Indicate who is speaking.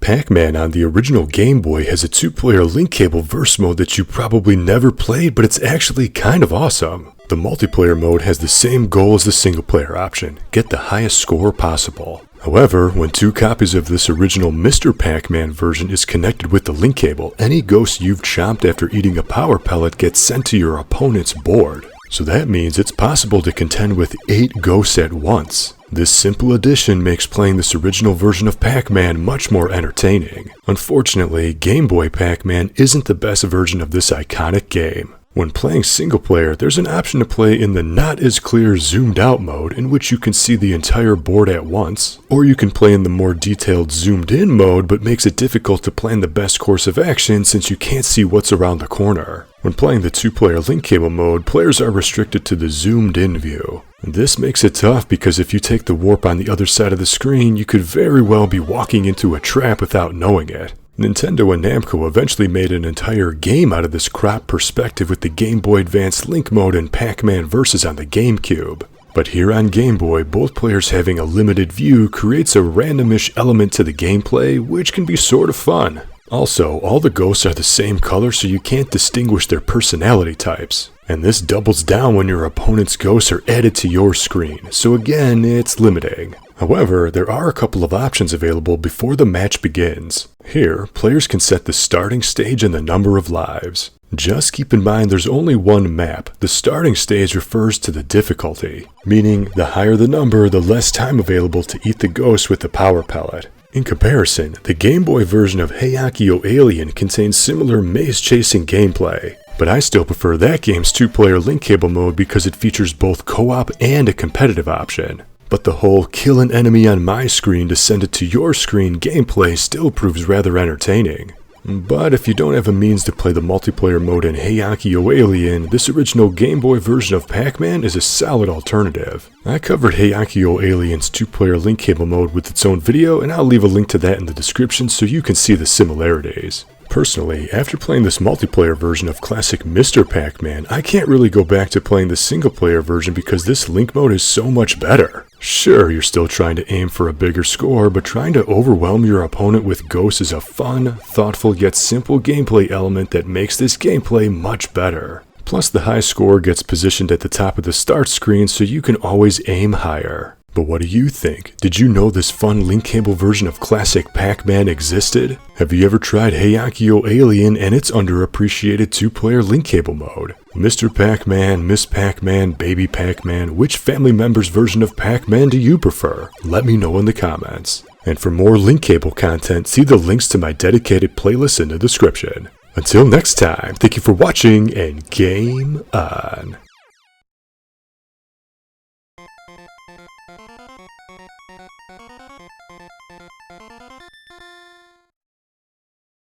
Speaker 1: Pac-Man on the original Game Boy has a 2-player link cable verse mode that you probably never played, but it's actually kind of awesome. The multiplayer mode has the same goal as the single player option, get the highest score possible. However, when 2 copies of this original Mr. Pac-Man version is connected with the link cable, any ghost you've chomped after eating a power pellet gets sent to your opponent's board. So that means it's possible to contend with 8 ghosts at once. This simple addition makes playing this original version of Pac-Man much more entertaining. Unfortunately, Game Boy Pac-Man isn't the best version of this iconic game. When playing single player, there's an option to play in the not as clear zoomed out mode in which you can see the entire board at once, or you can play in the more detailed zoomed in mode but makes it difficult to plan the best course of action since you can't see what's around the corner. When playing the 2-player link cable mode, players are restricted to the zoomed in view. This makes it tough because if you take the warp on the other side of the screen, you could very well be walking into a trap without knowing it. Nintendo and Namco eventually made an entire game out of this crop perspective with the Game Boy Advance Link mode and Pac-Man Versus on the GameCube. But here on Game Boy, both players having a limited view creates a randomish element to the gameplay, which can be sort of fun. Also, all the ghosts are the same color so you can't distinguish their personality types. And this doubles down when your opponent's ghosts are added to your screen, so again, it's limiting. However, there are a couple of options available before the match begins. Here, players can set the starting stage and the number of lives. Just keep in mind there's only one map. The starting stage refers to the difficulty, meaning the higher the number, the less time available to eat the ghost with the power pellet. In comparison, the Game Boy version of Heiankyo Alien contains similar maze-chasing gameplay, but I still prefer that game's 2-player link cable mode because it features both co-op and a competitive option. But the whole kill an enemy on my screen to send it to your screen gameplay still proves rather entertaining. But if you don't have a means to play the multiplayer mode in Heiankyo Alien, this original Game Boy version of Pac-Man is a solid alternative. I covered Heiankyo Alien's 2-player link cable mode with its own video, and I'll leave a link to that in the description so you can see the similarities. Personally, after playing this multiplayer version of classic Mr. Pac-Man, I can't really go back to playing the single-player version because this link mode is so much better. Sure, you're still trying to aim for a bigger score, but trying to overwhelm your opponent with ghosts is a fun, thoughtful yet simple gameplay element that makes this gameplay much better. Plus, the high score gets positioned at the top of the start screen so you can always aim higher. But what do you think? Did you know this fun link cable version of classic Pac-Man existed? Have you ever tried Heiankyo Alien and its underappreciated 2-player link cable mode? Mr. Pac-Man, Miss Pac-Man, Baby Pac-Man, which family member's version of Pac-Man do you prefer? Let me know in the comments. And for more link cable content, see the links to my dedicated playlist in the description. Until next time, thank you for watching and game on.